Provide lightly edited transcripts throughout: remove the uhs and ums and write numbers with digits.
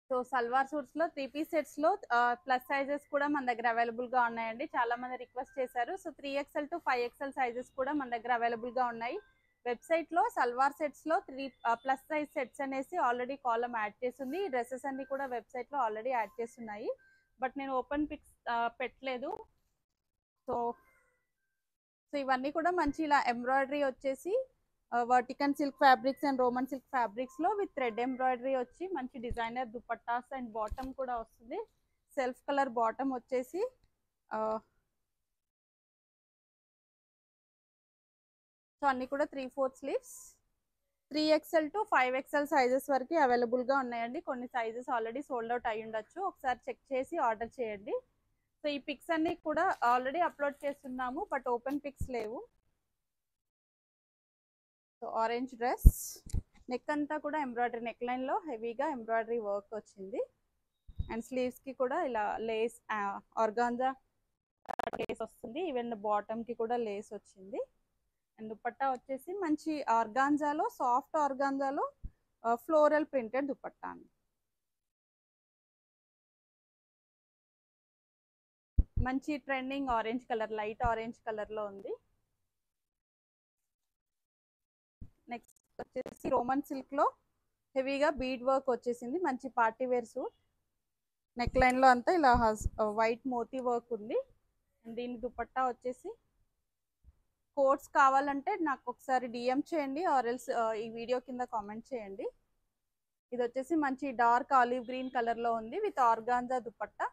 So salwar suits లో 3 piece sets లో plus sizes కూడా మన దగ్గర అవైలబుల్ గా ఉన్నాయండి. చాలా మంది రిక్వెస్ట్ చేశారు. So 3XL to 5XL sizes కూడా మన దగ్గర అవైలబుల్ గా ఉన్నాయి. వెబ్సైట్ లో సల్వార్ సెట్స్ లో 3 ప్లస్ సైజ్ సెట్స్ అనేసి ఆల్రెడీ కాలమ్ యాడ్ చేసింది. ఈ డ్రెస్సెస్ అన్ని కూడా వెబ్సైట్ లో ఆల్రెడీ యాడ్ చేస్తున్నాయి. బట్ నేను ఓపెన్ పిక్స్ పెట్టలేదు. సో సో ఇవన్నీ కూడా మంచి ఇలా ఎంబ్రాయిడరీ వచ్చేసి వర్టికన్ silk fabrics and Roman silk fabrics లో విత్ థ్రెడ్ ఎంబ్రాయిడరీ వచ్చి మంచి డిజైనర్ దుపట్టాస్ అండ్ బాటమ్ కూడా వస్తుంది. సెల్ఫ్ కలర్ బాటమ్ వచ్చేసి సో అన్ని కూడా 3/4 sleeves 3XL to 5XL sizes వరకు అవైలబుల్ గా ఉన్నాయండి. కొన్ని సైజెస్ ఆల్రెడీ సోల్డ్ అవుట్ అయి ఉండొచ్చు. ఒకసారి చెక్ చేసి ఆర్డర్ చేయండి. సో ఈ పిక్స్ అన్ని కూడా ఆల్రెడీ అప్లోడ్ చేస్తున్నాము, బట్ ఓపెన్ పిక్స్ లేవు. సో ఆరెంజ్ డ్రెస్, నెక్ అంతా కూడా ఎంబ్రాయిడరీ, నెక్ లైన్ లో హెవీగా ఎంబ్రాయిడరీ వర్క్ వచ్చింది. అండ్ స్లీవ్స్ కి కూడా ఇలా లేస్ ఆర్గాంజా లేస్ వస్తుంది. ఈవెన్ బాటమ్ కి కూడా లేస్ వచ్చింది. అండ్ దుపట్టా వచ్చేసి మంచి ఆర్గాంజాలో, సాఫ్ట్ ఆర్గాంజాలో ఫ్లోరల్ ప్రింటెడ్ దుపట్టా అండి. మంచి trending orange colour, light orange colour లో ఉంది. నెక్స్ట్ వచ్చేసి రోమన్ సిల్క్ లో హెవీగా బీడ్ వర్క్ వచ్చేసింది. మంచి party wear suit. Neckline లో అంతా ఇలా వైట్ మోతీ వర్క్ ఉంది. అండ్ దీని దుపట్టా వచ్చేసి కోట్స్ కావాలంటే నాకు ఒకసారి డిఎం చేయండి, ఆర్ఎల్స్ ఈ వీడియో కింద కామెంట్ చేయండి. ఇది వచ్చేసి మంచి డార్క్ ఆలివ్ గ్రీన్ కలర్ లో ఉంది విత్ ఆర్గాంజా దుపట్టా.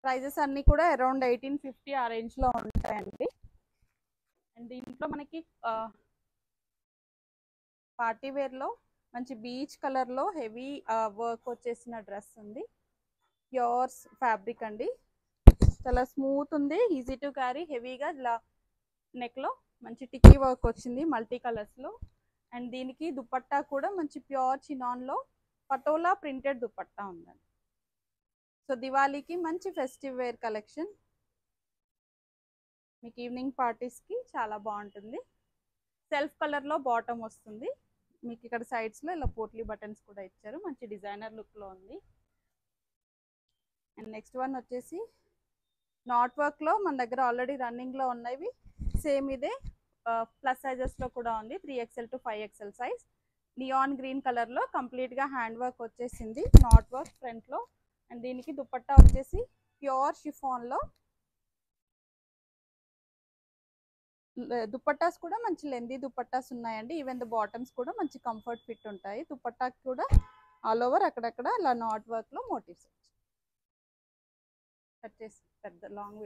ప్రైజెస్ అన్ని కూడా అరౌండ్ 1850 ఆ రేంజ్ లో ఉంటాయండి. అండ్ దీంట్లో మనకి పార్టీ వేర్ లో మంచి బీచ్ కలర్ లో హెవీ వర్క్ వచ్చేసిన డ్రెస్ ఉంది. ప్యూర్ ఫ్యాబ్రిక్ అండి, చాలా స్మూత్ ఉంది, ఈజీ టు క్యారీ. హెవీగా ఇలా నెక్ లో మంచి టిక్కీ వర్క్ వచ్చింది మల్టీ కలర్స్ లో. అండ్ దీనికి దుపట్టా కూడా మంచి ప్యూర్ చినాన్ లో పటోలా ప్రింటెడ్ దుపట్టా ఉందండి. సో దివాళీకి మంచి ఫెస్టివ్ వేర్ కలెక్షన్, మీకు ఈవినింగ్ పార్టీస్ కి చాలా బాగుంటుంది. సెల్ఫ్ కలర్ లో బాటమ్ వస్తుంది. మీకు ఇక్కడ సైడ్స్ లో ఇలా పోట్లీ బటన్స్ కూడా ఇచ్చారు. మంచి డిజైనర్ లుక్ లో ఉంది. అండ్ నెక్స్ట్ వన్ వచ్చేసి నాట్ వర్క్ లో మన దగ్గర ఆల్రెడీ రన్నింగ్ లో ఉన్నవి. సేమ్ ఇదే ప్లస్ సైజెస్ లో కూడా ఉంది. 3XL to 5XL size. Neon green colour లో కంప్లీట్ గా హ్యాండ్ వర్క్ వచ్చేసింది, నాట్ వర్క్ ఫ్రంట్ లో. అండ్ దీనికి దుపట్టా వచ్చేసి ప్యూర్ షిఫాన్ లో. దుపట్టాస్ కూడా మంచి లెందీ దుపట్టాస్ ఉన్నాయండి. ఈవెన్ ద బాటమ్స్ కూడా మంచి కంఫర్ట్ ఫిట్ ఉంటాయి. దుపట్టాకి కూడా ఆల్ ఓవర్ అక్కడక్కడ ఇలా నాట్ వర్క్ లో మోటివ్స్ వచ్చాయి. పెద్ద లాంగ్